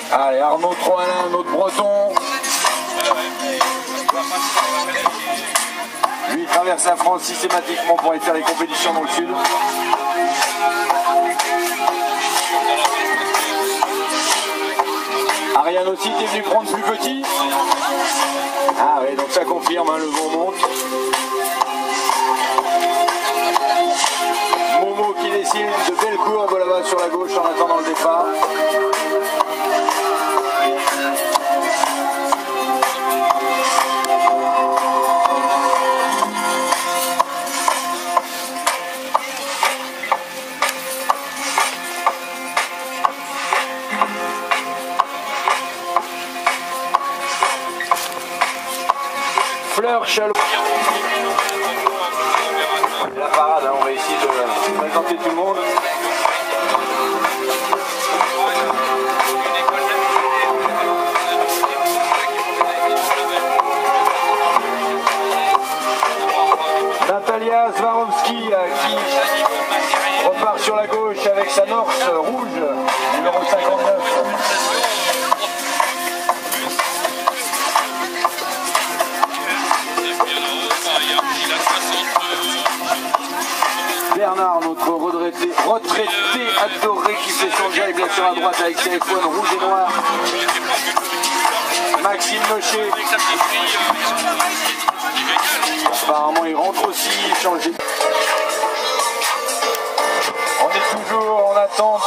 Allez, Arnaud Troalin, notre breton. Lui, il traverse la France systématiquement pour aller faire les compétitions dans le sud. Ariane aussi, t'es venu prendre plus petit. Ah oui, donc ça confirme, hein, le vent monte. Momo qui dessine de belles courbes là-bas sur la gauche en attendant le départ. Fleur Chalot. La parade, hein, on va essayer de présenter tout le monde. Natalia Swarovski qui repart sur la gauche avec sa Norse rouge, numéro 59. Bernard, notre retraité adoré qui fait son drive bien sur la droite avec ses iPhones rouge et noir. Maxime Mochet. Apparemment il rentre aussi, il change. On est toujours en attente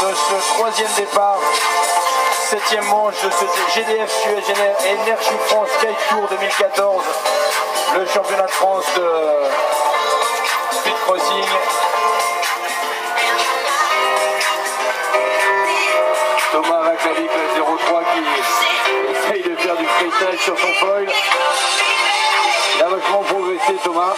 de ce troisième départ. 7e manche de ce GDF Suez Energy France Sky Tour 2014. Le championnat de France de speed crossing. Thomas Vaclavic, le 03 qui essaye de faire du freestyle sur son foil. Il a vachement progressé Thomas.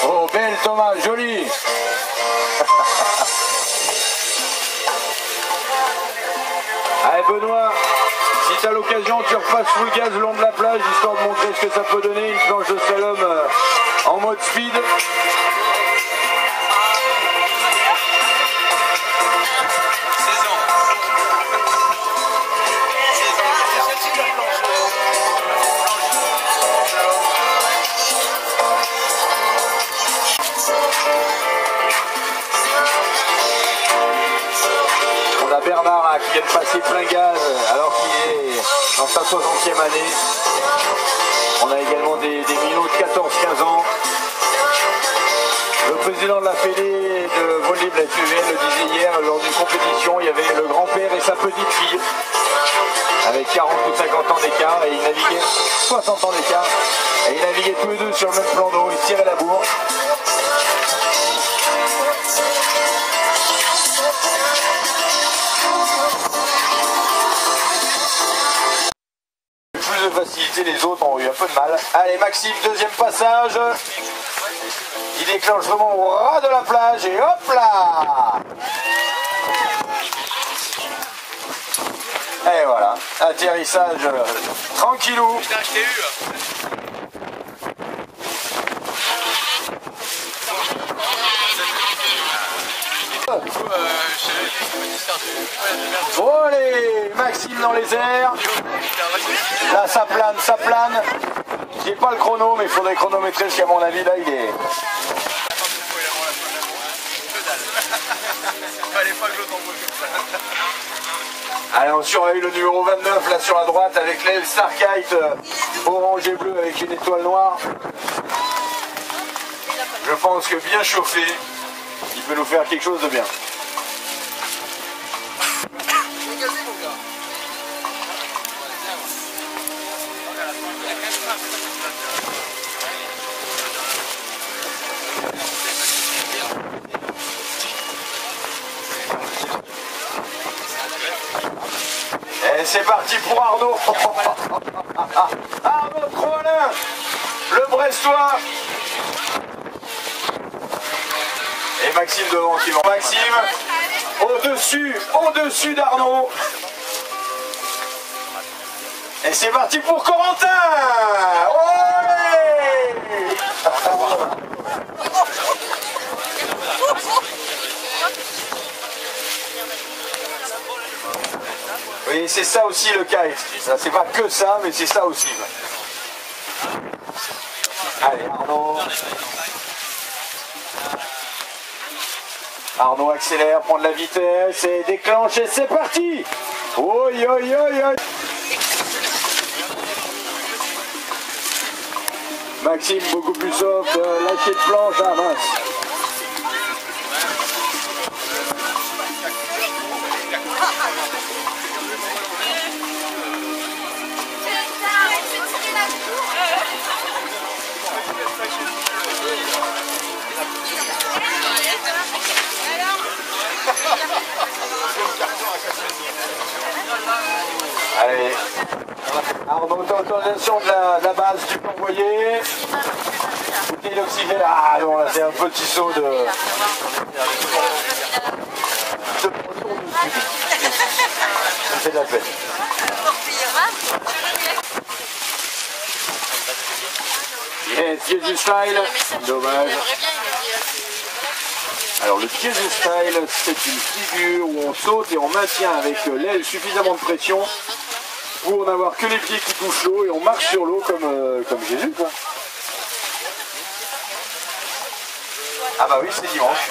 Oh, belle Thomas, joli. Allez Benoît, si tu as l'occasion, tu repasses full gaz le long de la plage, histoire de montrer ce que ça peut donner, une planche de slalom en mode speed. Bernard qui vient de passer plein gaz alors qu'il est dans sa 60e année. On a également des minots de 14-15 ans. Le président de la Fédé de vol libre, la FUVN, le disait hier lors d'une compétition, il y avait le grand-père et sa petite fille avec 40 ou 50 ans d'écart et ils naviguaient 60 ans d'écart et ils naviguaient tous les deux sur le même plan d'eau, ils se tiraient la bourre. Plus de facilité, les autres ont eu un peu de mal. Allez Maxime, deuxième passage. Il déclenche vraiment au ras de la plage et hop là. Et voilà, atterrissage tranquillou. Putain, je t'ai eu. Oh allez, Maxime dans les airs. Là ça plane, ça plane. J'ai pas le chrono mais il faudrait chronométrer parce qu'à mon avis là il est... Allez on surveille le numéro 29 là sur la droite avec l'aile Starkite orange et bleu avec une étoile noire. Je pense que bien chauffé, il peut nous faire quelque chose de bien. Et c'est parti pour Arnaud. Arnaud Troalin, le Brestois. Et Maxime devant qui va. Maxime au-dessus d'Arnaud. Et c'est parti pour Corentin. Ouais. Oui, c'est ça aussi le kite. C'est pas que ça, mais c'est ça aussi. Allez, Arnaud. Arnaud accélère, prend de la vitesse et déclenche et c'est parti. Oi, oi, oi, oi. Maxime beaucoup plus soft, lâcher de planche, ah mince. Allez, Arnaud, autorisation de la base, tu peux envoyer. Bouteille d'oxygène, ah non, là c'est un petit saut de ça me fait de la peine. Yes, Jesus style, dommage. Alors le Jesus style, c'est une figure où on saute et on maintient avec l'aile suffisamment de pression pour n'avoir que les pieds qui touchent l'eau et on marche sur l'eau comme Jésus, quoi. Ah bah oui, c'est dimanche.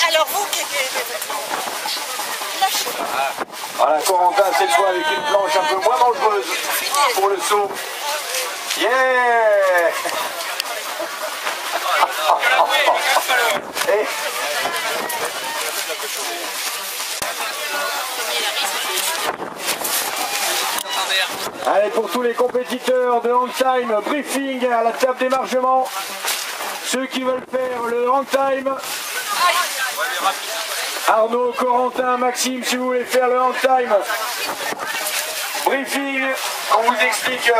Alors vous qui voilà, Corentin cette fois avec une planche un peu moins dangereuse pour le saut. Yeah. Et... Allez, pour tous les compétiteurs de hang time, briefing à la table d'émargement. Ceux qui veulent faire le hang time. Arnaud, Corentin, Maxime, si vous voulez faire le hang time. Briefing, on vous explique.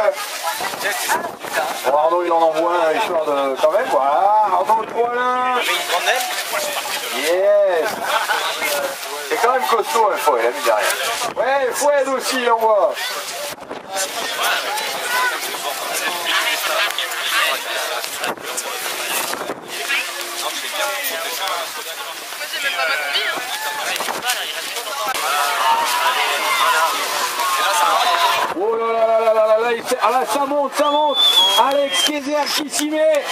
Bon, Arnaud, il en envoie un, histoire de... quand même, voilà. Arnaud, 3 là. Yes. C'est quand même costaud, il a mis derrière. Ouais, Foued aussi, il envoie. Oh là là là là là là, ah là ça monte, ça monte. Alex Kayser qui s'y met.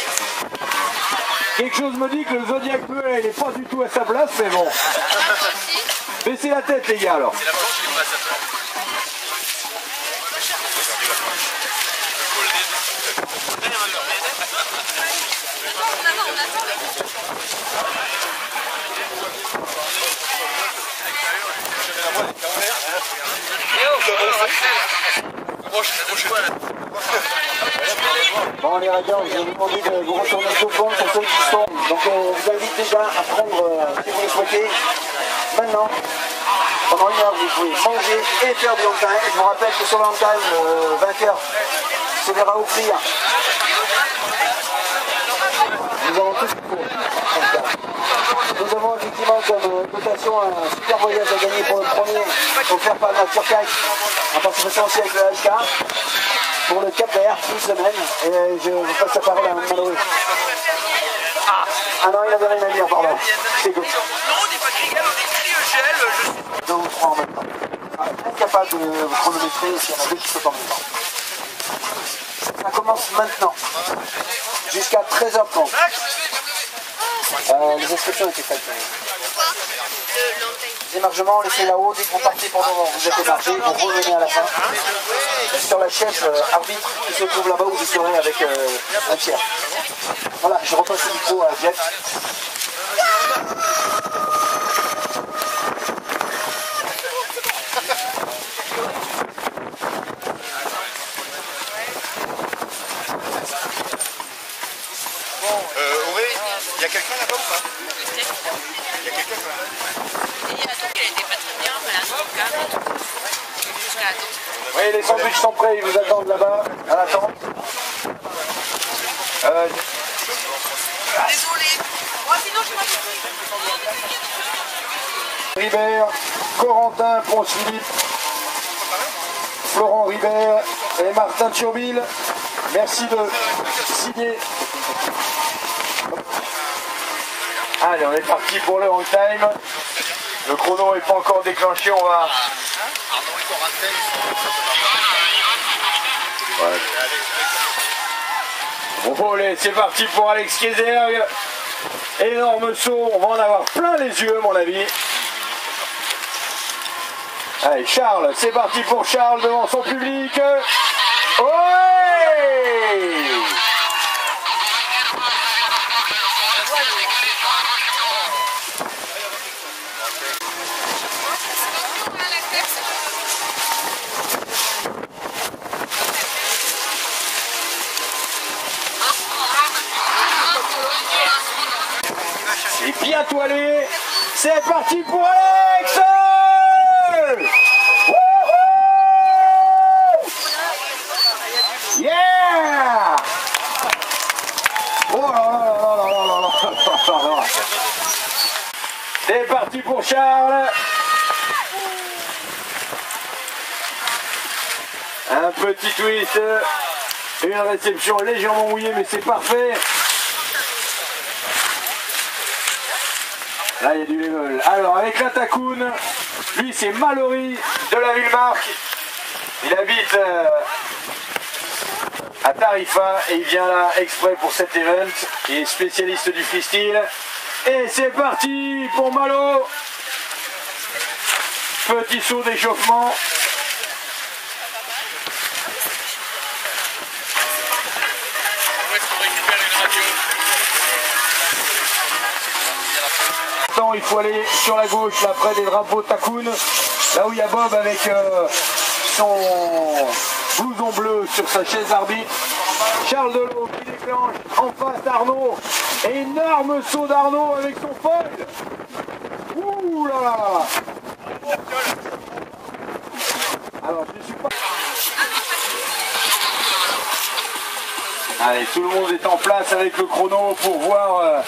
Quelque chose me dit que le Zodiac bleu il n'est pas du tout à sa place, mais bon. Baissez la tête les gars alors. Bon les radiants, je vais vous demander de vous retourner deux secondes pour ceux qui sont. Donc on vous invite déjà à prendre, si vous le souhaitez, maintenant, pendant 1 heure, vous pouvez manger et faire du hang time. Je vous rappelle que sur le hang time, le vainqueur se verra offrir. Nous avons tout ce qu'il faut. Nous avons effectivement comme dotation un super voyage à gagner pour le premier, offert par la Nature Kite, en participation aussi avec le HK, pour le Cap Vert, une semaine. Et je vous passe la parole à Mallory. Ah non, il avait rien à dire, pardon. C'est good. Non, on n'est pas crigal, on est criogel. Deux ou trois en même temps. Incapable de vous chronométrer s'il y en a deux qui sautent en même temps. Ça commence maintenant. Jusqu'à 13h30. Les inscriptions étaient faites. le long time. émargement, laissez là-haut. Dès que vous partez pour le moment, vous êtes émargé, vous revenez à la fin. Sur la chaise arbitre qui se trouve là-bas où vous serez avec un tiers. Voilà, je repasse le micro à Jeff. Auré, il y a quelqu'un là-bas ou pas? Il y a quelqu'un quand même. Elle était pas très bien, mais jusqu'à la tente. Oui, les sandwichs sont prêts, ils vous attendent là-bas, à la tente. Désolé. Moi, sinon, je m'en Ribert, Corentin Ponce-Philippe, Florent Ribert et Martin Thionville. Merci de signer. Allez, on est parti pour le on time. Le chrono n'est pas encore déclenché, on va... Ouais. Bon, allez, c'est parti pour Alex Kayserg. Énorme saut, on va en avoir plein les yeux, à mon avis. Allez, Charles, c'est parti pour Charles devant son public. Ouais! C'est bien toilé. C'est parti pour Alex. Yeah! Oh là là là là là là là. C'est parti pour Charles. Un petit twist. Une réception légèrement mouillée, mais c'est parfait. Là, il y a du level. Alors, avec la Takoun, lui, c'est Mallory de la Villemarque. Il habite à Tarifa et il vient là exprès pour cet event. Il est spécialiste du freestyle. Et c'est parti pour Malo. Petit saut d'échauffement. Il faut aller sur la gauche, là près des drapeaux Takoun, là où il y a Bob avec son blouson bleu sur sa chaise arbitre. Charles Delot qui déclenche en face d'Arnaud. Énorme saut d'Arnaud avec son foil. Ouh là là. Alors je ne suis pas... Allez, tout le monde est en place avec le chrono pour voir